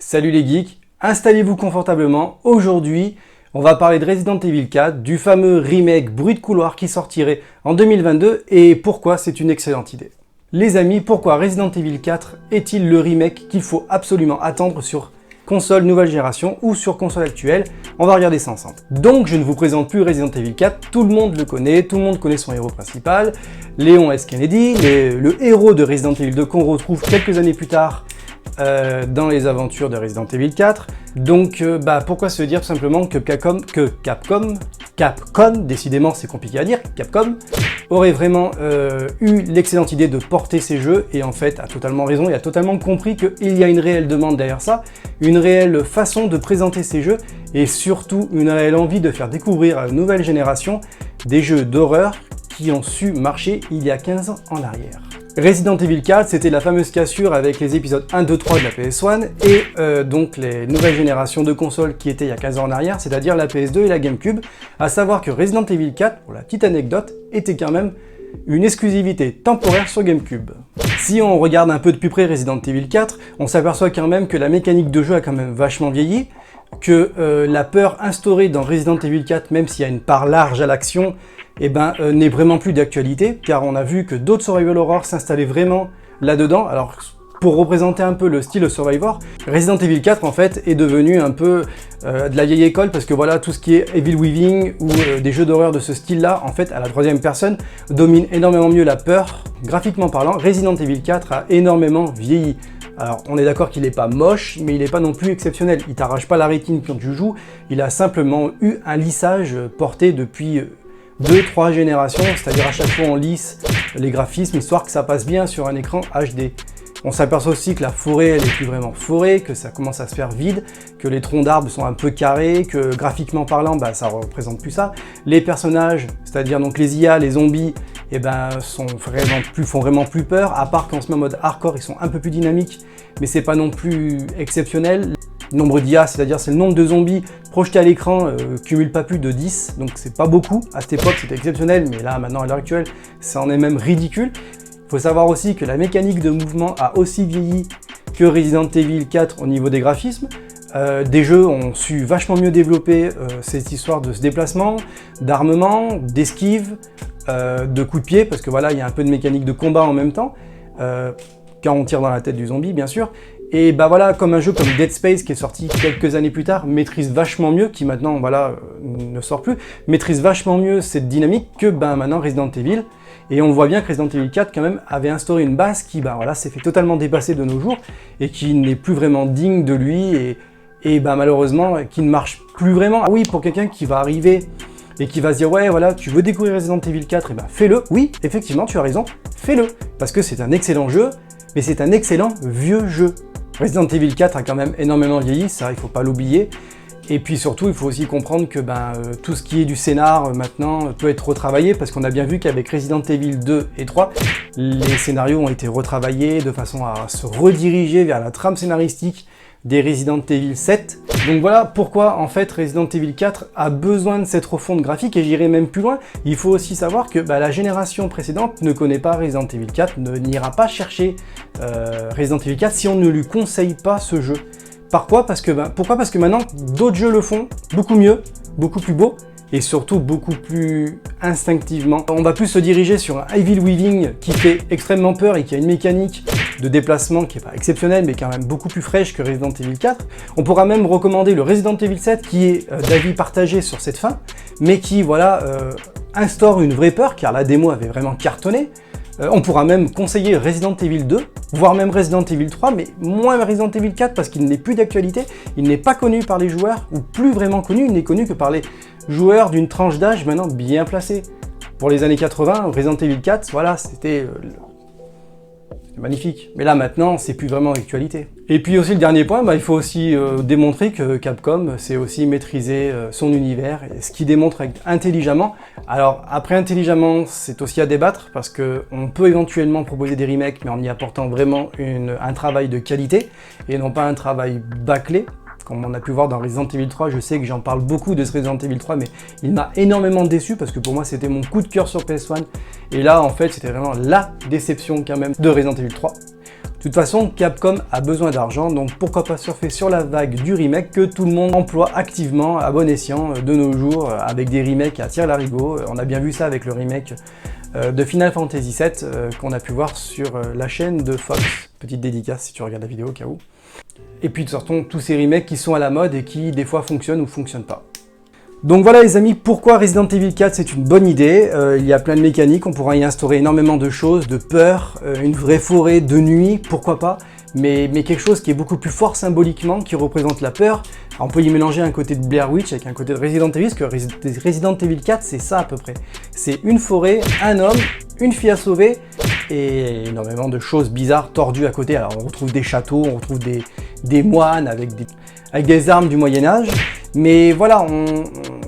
Salut les geeks, installez-vous confortablement. Aujourd'hui, on va parler de Resident Evil 4, du fameux remake bruit de couloir qui sortirait en 2022 et pourquoi c'est une excellente idée. Les amis, pourquoi Resident Evil 4 est-il le remake qu'il faut absolument attendre sur console nouvelle génération ou sur console actuelle? On va regarder ça ensemble. Donc je ne vous présente plus Resident Evil 4, tout le monde le connaît, tout le monde connaît son héros principal, Leon S. Kennedy, le héros de Resident Evil 2 qu'on retrouve quelques années plus tard dans les aventures de Resident Evil 4. Donc pourquoi se dire tout simplement que Capcom, décidément c'est compliqué à dire, Capcom, aurait vraiment eu l'excellente idée de porter ces jeux et en fait a totalement raison et a totalement compris qu'il y a une réelle demande derrière ça, une réelle façon de présenter ces jeux et surtout une réelle envie de faire découvrir à la nouvelle génération des jeux d'horreur qui ont su marcher il y a 15 ans en arrière. Resident Evil 4, c'était la fameuse cassure avec les épisodes 1, 2, 3 de la PS1 et donc les nouvelles générations de consoles qui étaient il y a 15 ans en arrière, c'est-à-dire la PS2 et la GameCube, à savoir que Resident Evil 4, pour la petite anecdote, était quand même une exclusivité temporaire sur GameCube. Si on regarde un peu de plus près Resident Evil 4, on s'aperçoit quand même que la mécanique de jeu a quand même vachement vieilli, que la peur instaurée dans Resident Evil 4, même s'il y a une part large à l'action, n'est vraiment plus d'actualité, car on a vu que d'autres survival horror s'installaient vraiment là-dedans. Alors, pour représenter un peu le style survivor, Resident Evil 4 en fait est devenu un peu de la vieille école, parce que voilà, tout ce qui est Evil Within ou des jeux d'horreur de ce style-là, en fait, à la troisième personne, domine énormément mieux la peur. Graphiquement parlant, Resident Evil 4 a énormément vieilli. Alors, on est d'accord qu'il n'est pas moche, mais il n'est pas non plus exceptionnel. Il t'arrache pas la rétine quand tu joues, il a simplement eu un lissage porté depuis 2-3 générations, c'est-à-dire à chaque fois on lisse les graphismes, histoire que ça passe bien sur un écran HD. On s'aperçoit aussi que la forêt, elle n'est plus vraiment forêt, que ça commence à se faire vide, que les troncs d'arbres sont un peu carrés, que graphiquement parlant, ça représente plus ça. Les personnages, c'est-à-dire donc les IA, les zombies, font vraiment plus peur, à part qu'en ce mode hardcore, ils sont un peu plus dynamiques, mais c'est pas non plus exceptionnel. Le nombre d'IA, c'est-à-dire c'est le nombre de zombies projetés à l'écran, cumule pas plus de 10, donc c'est pas beaucoup. À cette époque, c'était exceptionnel, mais là, maintenant, à l'heure actuelle, ça en est même ridicule. Il faut savoir aussi que la mécanique de mouvement a aussi vieilli que Resident Evil 4 au niveau des graphismes. Des jeux ont su vachement mieux développer cette histoire de ce déplacement, d'armement, d'esquive, de coups de pied, parce que voilà, il y a un peu de mécanique de combat en même temps, quand on tire dans la tête du zombie, bien sûr. Et voilà, comme un jeu comme Dead Space qui est sorti quelques années plus tard, maîtrise vachement mieux, qui maintenant ne sort plus, maîtrise vachement mieux cette dynamique que maintenant Resident Evil. Et on voit bien que Resident Evil 4 quand même avait instauré une base qui s'est fait totalement dépasser de nos jours et qui n'est plus vraiment digne de lui et malheureusement qui ne marche plus vraiment. Ah oui, pour quelqu'un qui va arriver et qui va se dire ouais voilà, tu veux découvrir Resident Evil 4, fais-le. Oui, effectivement, tu as raison, fais-le. Parce que c'est un excellent jeu, mais c'est un excellent vieux jeu. Resident Evil 4 a quand même énormément vieilli, ça il faut pas l'oublier. Et puis surtout, il faut aussi comprendre que tout ce qui est du scénar maintenant peut être retravaillé, parce qu'on a bien vu qu'avec Resident Evil 2 et 3, les scénarios ont été retravaillés de façon à se rediriger vers la trame scénaristique des Resident Evil 7. Donc voilà pourquoi en fait Resident Evil 4 a besoin de cette refonte graphique, et j'irai même plus loin. Il faut aussi savoir que la génération précédente ne connaît pas Resident Evil 4, n'ira pas chercher Resident Evil 4 si on ne lui conseille pas ce jeu. Pourquoi ? Parce que maintenant d'autres jeux le font beaucoup mieux, beaucoup plus beau, et surtout beaucoup plus instinctivement. On va plus se diriger sur un Evil Within qui fait extrêmement peur et qui a une mécanique de déplacement qui n'est pas exceptionnelle, mais quand même beaucoup plus fraîche que Resident Evil 4. On pourra même recommander le Resident Evil 7 qui est d'avis partagé sur cette fin, mais qui instaure une vraie peur, car la démo avait vraiment cartonné. On pourra même conseiller Resident Evil 2, voire même Resident Evil 3, mais moins Resident Evil 4 parce qu'il n'est plus d'actualité, il n'est pas connu par les joueurs, ou plus vraiment connu, il n'est connu que par les joueurs d'une tranche d'âge maintenant bien placée. Pour les années 80, Resident Evil 4, voilà, c'était magnifique. Mais là maintenant, c'est plus vraiment d'actualité. Et puis aussi le dernier point, il faut aussi démontrer que Capcom sait aussi maîtriser son univers, et ce qu'il démontre intelligemment. Alors après intelligemment, c'est aussi à débattre, parce qu'on peut éventuellement proposer des remakes, mais en y apportant vraiment un travail de qualité, et non pas un travail bâclé. Comme on a pu voir dans Resident Evil 3, je sais que j'en parle beaucoup de ce Resident Evil 3, mais il m'a énormément déçu parce que pour moi c'était mon coup de cœur sur PS1. Et là en fait c'était vraiment la déception quand même de Resident Evil 3. De toute façon, Capcom a besoin d'argent, donc pourquoi pas surfer sur la vague du remake que tout le monde emploie activement à bon escient de nos jours, avec des remakes à tire-larigot. On a bien vu ça avec le remake de Final Fantasy VII qu'on a pu voir sur la chaîne de Fox. Petite dédicace si tu regardes la vidéo au cas où. Et puis sortons tous ces remakes qui sont à la mode et qui des fois fonctionnent ou fonctionnent pas. Donc voilà les amis, pourquoi Resident Evil 4 c'est une bonne idée. Il y a plein de mécaniques, on pourra y instaurer énormément de choses, de peur, une vraie forêt de nuit, pourquoi pas, mais quelque chose qui est beaucoup plus fort symboliquement, qui représente la peur. Alors, on peut y mélanger un côté de Blair Witch avec un côté de Resident Evil, parce que Resident Evil 4 c'est ça à peu près. C'est une forêt, un homme, une fille à sauver, et énormément de choses bizarres tordues à côté. Alors on retrouve des châteaux, on retrouve des moines avec des armes du Moyen-Âge. Mais voilà,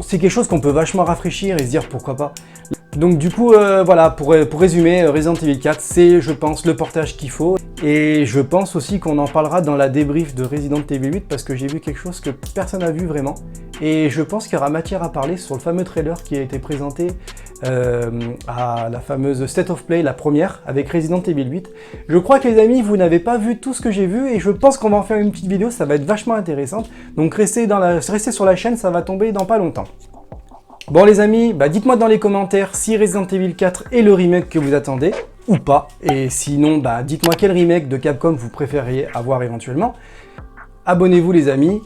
c'est quelque chose qu'on peut vachement rafraîchir et se dire pourquoi pas. Donc du coup, voilà, pour résumer, Resident Evil 4, c'est, je pense, le portage qu'il faut. Et je pense aussi qu'on en parlera dans la débrief de Resident Evil 8 parce que j'ai vu quelque chose que personne n'a vu vraiment. Et je pense qu'il y aura matière à parler sur le fameux trailer qui a été présenté à la fameuse State of Play, la première, avec Resident Evil 8. Je crois que les amis, vous n'avez pas vu tout ce que j'ai vu et je pense qu'on va en faire une petite vidéo, ça va être vachement intéressante. Donc restez sur la chaîne, ça va tomber dans pas longtemps. Bon les amis, dites-moi dans les commentaires si Resident Evil 4 est le remake que vous attendez, ou pas. Et sinon, dites-moi quel remake de Capcom vous préfériez avoir éventuellement. Abonnez-vous les amis,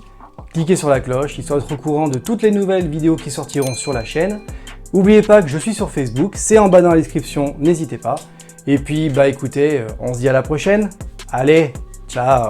cliquez sur la cloche, histoire d'être au courant de toutes les nouvelles vidéos qui sortiront sur la chaîne. N'oubliez pas que je suis sur Facebook, c'est en bas dans la description, n'hésitez pas. Et puis, écoutez, on se dit à la prochaine. Allez, ciao!